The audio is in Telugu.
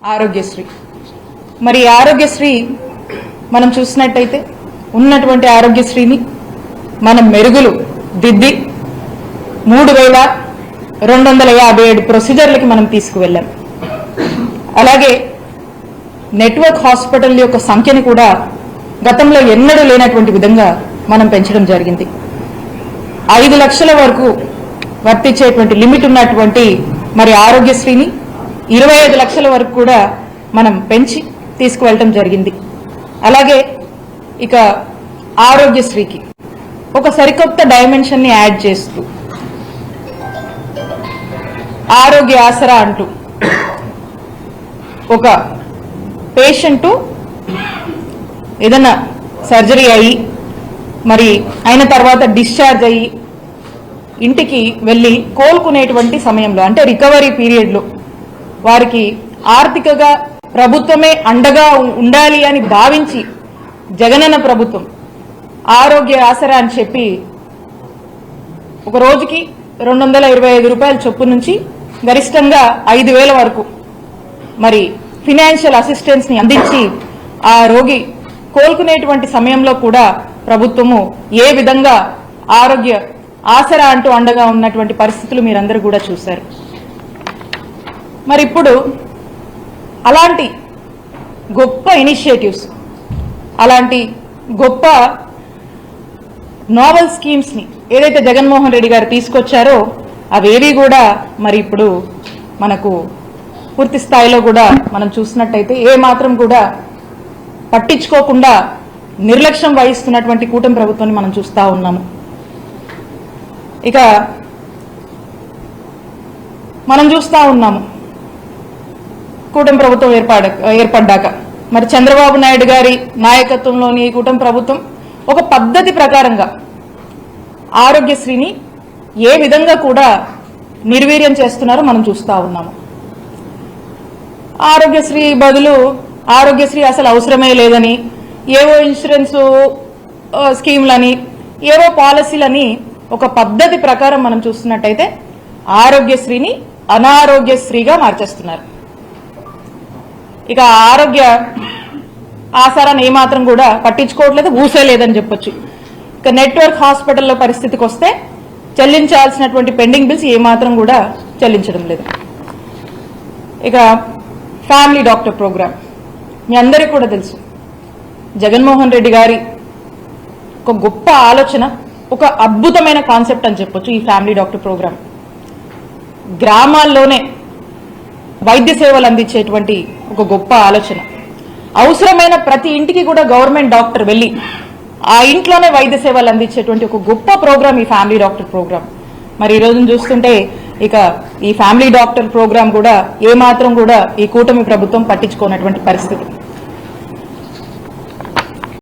ఆరోగ్యశ్రీ. మరి ఆరోగ్యశ్రీ మనం చూసినట్టయితే ఉన్నటువంటి ఆరోగ్యశ్రీని మనం మెరుగులు దిద్ది 3257 ప్రొసీజర్లకి మనం తీసుకువెళ్ళాం. అలాగే నెట్వర్క్ హాస్పిటల్ యొక్క సంఖ్యని కూడా గతంలో ఎన్నడూ లేనటువంటి విధంగా మనం పెంచడం జరిగింది. 5 లక్షల వరకు వర్తించేటువంటి లిమిట్ ఉన్నటువంటి మరి ఆరోగ్యశ్రీని 25 లక్షల వరకు కూడా మనం పెంచి తీసుకువెళ్ళటం జరిగింది. అలాగే ఇక ఆరోగ్యశ్రీకి ఒక సరికొత్త డైమెన్షన్ ని యాడ్ చేస్తూ ఆరోగ్య ఆసరా అంటూ ఒక పేషెంట్ ఏదైనా సర్జరీ అయ్యి మరి అయిన తర్వాత డిశ్చార్జ్ అయ్యి ఇంటికి వెళ్ళి కోలుకునేటువంటి సమయంలో అంటే రికవరీ పీరియడ్లో వారికి ఆర్థికంగా ప్రభుత్వమే అండగా ఉండాలి అని భావించి జగనన్న ప్రభుత్వం ఆరోగ్య ఆసరా అని చెప్పి ఒక రోజుకి 225 రూపాయల చొప్పు నుంచి గరిష్టంగా 5,000 వరకు మరి ఫినాన్షియల్ అసిస్టెన్స్ ని అందించి ఆ రోగి కోలుకునేటువంటి సమయంలో కూడా ప్రభుత్వము ఏ విధంగా ఆరోగ్య ఆసరా అంటూ అండగా ఉన్నటువంటి పరిస్థితులు మీరందరూ కూడా చూశారు. మరి ఇప్పుడు అలాంటి గొప్ప ఇనిషియేటివ్స్, అలాంటి గొప్ప నోవెల్ స్కీమ్స్ ని ఏదైతే జగన్మోహన్ రెడ్డి గారు తీసుకొచ్చారో అవేవి కూడా మరి ఇప్పుడు మనకు పూర్తి స్థాయిలో కూడా మనం చూసినట్టయితే ఏ మాత్రం కూడా పట్టించుకోకుండా నిర్లక్ష్యం వహిస్తున్నటువంటి కూటమి ప్రభుత్వాన్ని మనం చూస్తా ఉన్నాము. ఇక మనం చూస్తా ఉన్నాము కూటమి ప్రభుత్వం ఏర్పడ్డాక మరి చంద్రబాబు నాయుడు గారి నాయకత్వంలోని ఈ కూటమి ప్రభుత్వం ఒక పద్ధతి ప్రకారంగా ఆరోగ్యశ్రీని ఏ విధంగా కూడా నిర్వీర్యం చేస్తున్నారో మనం చూస్తా ఉన్నాము. ఆరోగ్యశ్రీ బదులు ఆరోగ్యశ్రీ అసలు అవసరమే లేదని ఏవో ఇన్సూరెన్స్ స్కీమ్లని ఏవో పాలసీలని ఒక పద్ధతి ప్రకారం మనం చూస్తున్నట్టయితే ఆరోగ్యశ్రీని అనారోగ్యశ్రీగా మార్చేస్తున్నారు. ఇక ఆరోగ్య ఆసరాన్ని ఏమాత్రం కూడా పట్టించుకోవట్లేదు, ఊసేలేదని చెప్పొచ్చు. ఇక నెట్వర్క్ హాస్పిటల్లో పరిస్థితికి వస్తే చెల్లించాల్సినటువంటి పెండింగ్ బిల్స్ ఏమాత్రం కూడా చెల్లించడం లేదు. ఇక ఫ్యామిలీ డాక్టర్ ప్రోగ్రామ్ మీ అందరికీ కూడా తెలుసు. జగన్మోహన్ రెడ్డి గారి ఒక గొప్ప ఆలోచన, ఒక అద్భుతమైన కాన్సెప్ట్ అని చెప్పొచ్చు ఈ ఫ్యామిలీ డాక్టర్ ప్రోగ్రామ్. గ్రామాల్లోనే వైద్య సేవలు అందించేటువంటి ఒక గొప్ప ఆలోచన. అవసరమైన ప్రతి ఇంటికి కూడా గవర్నమెంట్ డాక్టర్ వెళ్ళి ఆ ఇంట్లోనే వైద్య సేవలు అందించేటువంటి ఒక గొప్ప ప్రోగ్రామ్ ఈ ఫ్యామిలీ డాక్టర్ ప్రోగ్రామ్. మరి ఈ రోజున చూస్తుంటే ఇక ఈ ఫ్యామిలీ డాక్టర్ ప్రోగ్రామ్ కూడా ఏమాత్రం కూడా ఈ కూటమి ప్రభుత్వం పట్టించుకోనటువంటి పరిస్థితి.